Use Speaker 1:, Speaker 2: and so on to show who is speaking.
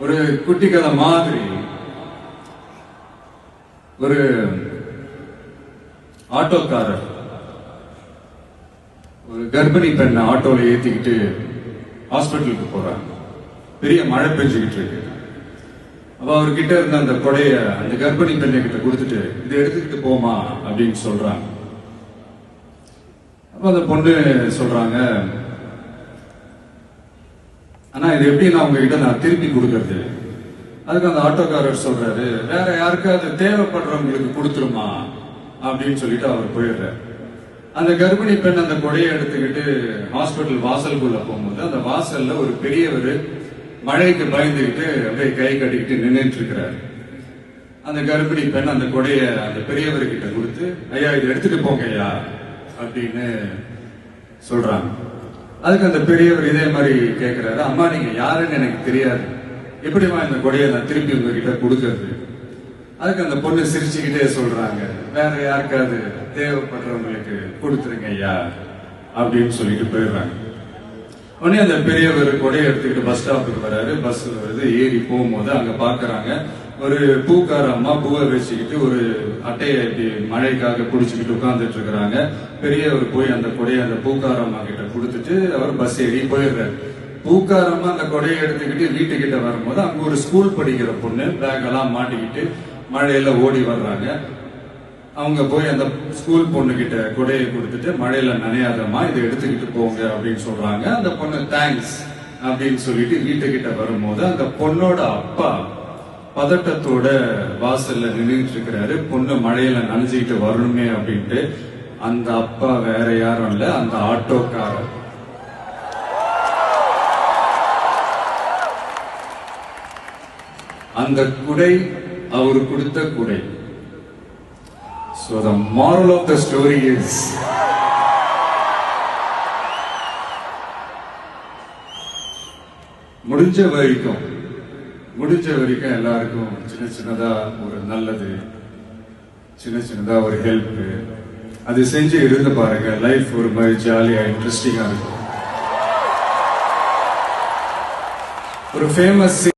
Speaker 1: ஒரு குட்டி கதை மாதிரி ஒரு ஆட்டோக்காரர் ஒரு கர்ப்பிணி பெண்ணை ஆட்டோல ஏத்திக்கிட்டு ஹாஸ்பிட்டலுக்கு போறாங்க. பெரிய மழை பெஞ்சுக்கிட்டு இருக்கு. அப்ப அவர்கிட்ட இருந்த அந்த கொடைய அந்த கர்ப்பிணி பெண்ணை கிட்ட கொடுத்துட்டு இதை எடுத்துக்கிட்டு போமா அப்படின்னு சொல்றாங்க. அப்ப அந்த பொண்ணு சொல்றாங்க, ஆனா இது எப்படி நான் உங்ககிட்ட நான் திருப்பி கொடுக்கறது? அதுக்கு அந்த ஆட்டோக்காரர் சொல்றாரு, வேற யாருக்காவது தேவைப்படுறவங்களுக்கு கொடுத்துருமா அப்படின்னு சொல்லிட்டு அவர் போயிடுறாரு. அந்த கர்ப்பிணி பெண் அந்த கொடையை எடுத்துக்கிட்டு ஹாஸ்பிட்டல் வாசலுக்குள்ள போகும்போது அந்த வாசல்ல ஒரு பெரியவர் மழைக்கு பயந்துகிட்டு அப்படியே கை கட்டிக்கிட்டு நின்றுட்டு இருக்கிறாரு. அந்த கர்ப்பிணி பெண் அந்த கொடைய அந்த பெரியவர்கிட்ட கொடுத்து, ஐயா இதை எடுத்துட்டு போங்க ஐயா அப்படின்னு சொல்றாங்க. அதுக்கு அந்த பெரியவர் இதே மாதிரி கேட்கிறாரு, அம்மா நீங்க யாருன்னு எனக்கு தெரியாது, எப்படிமா இந்த கொடையை நான் திருப்பி உங்ககிட்ட கொடுக்கறது? அதுக்கு அந்த பொண்ணு சிரிச்சுக்கிட்டே சொல்றாங்க, வேற யாருக்காவது தேவைப்படுறவங்களுக்கு கொடுத்துருங்க ஐயா அப்படின்னு சொல்லிட்டு போயிடுறாங்க. உடனே அந்த பெரியவர் கொடையை எடுத்துக்கிட்டு பஸ் ஸ்டாப்புக்கு வராரு. பஸ் வருது, ஏறி போகும்போது அங்க பாக்குறாங்க ஒரு பூக்கார அம்மா பூவை வச்சுக்கிட்டு ஒரு அட்டையை இப்படி மழைக்காக குடிச்சுக்கிட்டு உட்கார்ந்துட்டு இருக்கிறாங்க. பெரியவர் போய் அந்த கொடையை அந்த பூக்கார அம்மா கிட்ட கொடுத்துட்டு அவர் பஸ் ஏறி போயிடுறாரு. பூக்காரம்மா அந்த கொடையை எடுத்துக்கிட்டு வீட்டுக்கிட்ட வரும்போது அங்க ஒரு ஸ்கூல் படிக்கிற பொண்ணு பேக் எல்லாம் மாட்டிக்கிட்டு மழையில ஓடி வர்றாங்க. அவங்க போய் அந்த ஸ்கூல் பொண்ணு கிட்ட கொடையை கொடுத்துட்டு, மழையில நனையாதம்மா இதை எடுத்துக்கிட்டு போங்க அப்படின்னு சொல்றாங்க. அந்த பொண்ணு தேங்க்ஸ் அப்படின்னு சொல்லிட்டு வீட்டுக்கிட்ட வரும்போது அந்த பொண்ணோட அப்பா பதட்டத்தோட வாசல்ல நின்றுட்டு இருக்கிறாரு. பொண்ணு மழையில நனைஞ்சுக்கிட்டு வரணுமே அப்படின்ட்டு. அந்த அப்பா வேற யாரும் இல்ல, அந்த ஆட்டோக்காரர். அந்த குடை அவரு கொடுத்த குடை. So the moral of the story is, முடிஞ்ச வரைக்கும் எல்லாருக்கும் சின்ன சின்னதா ஒரு நல்லது, சின்ன சின்னதா ஒரு ஹெல்ப் அது செஞ்சு இருந்து பாருங்க. லைஃப் ஒரு மாதிரி ஜாலியா இன்ட்ரெஸ்டிங்கா இருக்கும். ஒரு ஃபேமஸ்